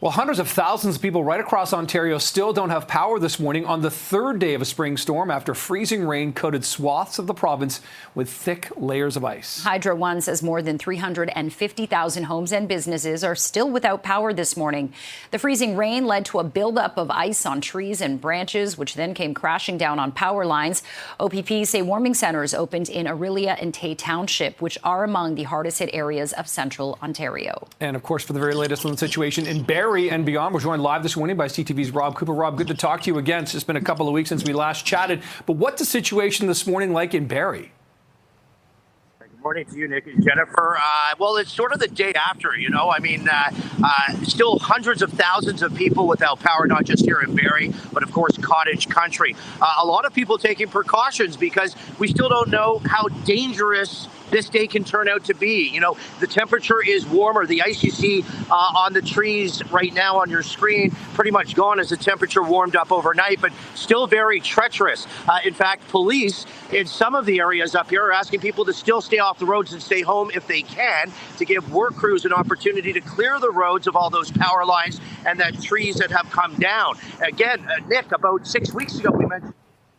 Well, hundreds of thousands of people right across Ontario still don't have power this morning on the third day of a spring storm after freezing rain coated swaths of the province with thick layers of ice. Hydro One says more than 350,000 homes and businesses are still without power this morning. The freezing rain led to a buildup of ice on trees and branches, which then came crashing down on power lines. OPP say warming centers opened in Orillia and Tay Township, which are among the hardest hit areas of central Ontario. And of course, for the very latest on the situation in Barrie and beyond, we're joined live this morning by CTV's Rob Cooper. Rob, good to talk to you again. It's just been a couple of weeks since we last chatted. But what's the situation this morning like in Barrie? Good morning to you, Nick and Jennifer. Well, it's sort of the day after, still hundreds of thousands of people without power, not just here in Barrie, but of course, cottage country. A lot of people taking precautions because we still don't know how dangerous this day can turn out to be. The temperature is warmer. The ice you see on the trees right now on your screen pretty much gone as the temperature warmed up overnight, but still very treacherous. In fact, police in some of the areas up here are asking people to still stay off the roads and stay home if they can, to give work crews an opportunity to clear the roads of all those power lines and that trees that have come down. Again, Nick, about 6 weeks ago, we mentioned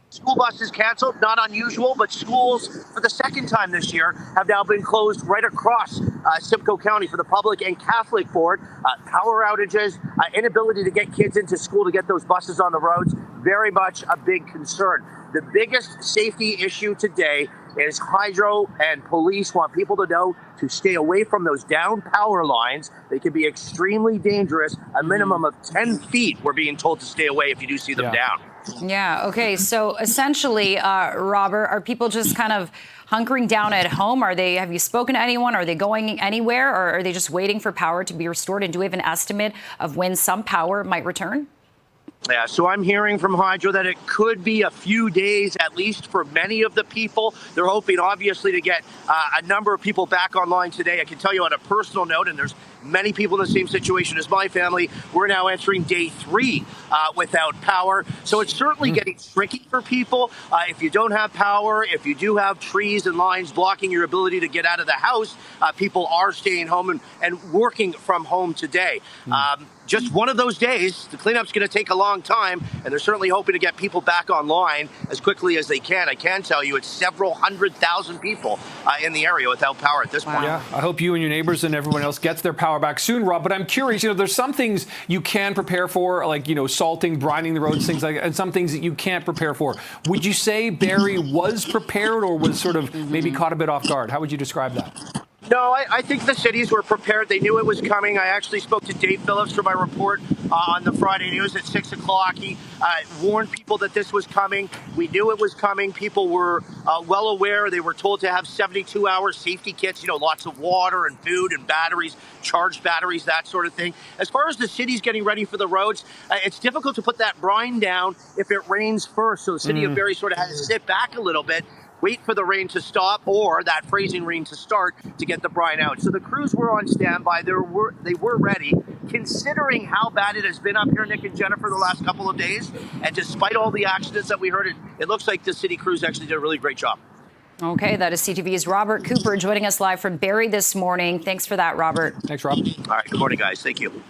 school buses canceled, not unusual, but schools for the second time this year have now been closed right across Simcoe County for the public and Catholic board. Power outages, inability to get kids into school to get those buses on the roads, very much a big concern. The biggest safety issue today is Hydro and police want people to know to stay away from those down power lines. They can be extremely dangerous. A minimum of 10 feet, we're being told to stay away if you do see them down. Yeah. Okay. So essentially, Robert, are people just kind of hunkering down at home? Have you spoken to anyone? Are they going anywhere, or are they just waiting for power to be restored? And do we have an estimate of when some power might return? Yeah, so I'm hearing from Hydro that it could be a few days at least for many of the people. They're hoping, obviously, to get a number of people back online today. I can tell you on a personal note, and there's many people in the same situation as my family, we're now entering day 3 without power. So it's certainly getting tricky for people. If you don't have power, if you do have trees and lines blocking your ability to get out of the house, people are staying home and working from home today. Just one of those days. The cleanup's going to take a long time, and they're certainly hoping to get people back online as quickly as they can. I can tell you it's several 100,000 people in the area without power at this point. Yeah, I hope you and your neighbors and everyone else gets their power back soon, Rob. But I'm curious, there's some things you can prepare for, like, salting, brining the roads, things like that, and some things that you can't prepare for. Would you say Barrie was prepared or was sort of maybe caught a bit off guard? How would you describe that? No, I think the cities were prepared. They knew it was coming. I actually spoke to Dave Phillips for my report on the Friday news at 6 o'clock. He warned people that this was coming. We knew it was coming. People were well aware. They were told to have 72-hour safety kits, lots of water and food and batteries, charged batteries, that sort of thing. As far as the cities getting ready for the roads, it's difficult to put that brine down if it rains first. So the city of Barrie sort of had to sit back a little bit, wait for the rain to stop or that freezing rain to start to get the brine out. So the crews were on standby. They were ready. Considering how bad it has been up here, Nick and Jennifer, the last couple of days, and despite all the accidents that we heard, it looks like the city crews actually did a really great job. Okay, that is CTV's Robert Cooper joining us live from Barrie this morning. Thanks for that, Robert. Thanks, Rob. All right, good morning, guys. Thank you.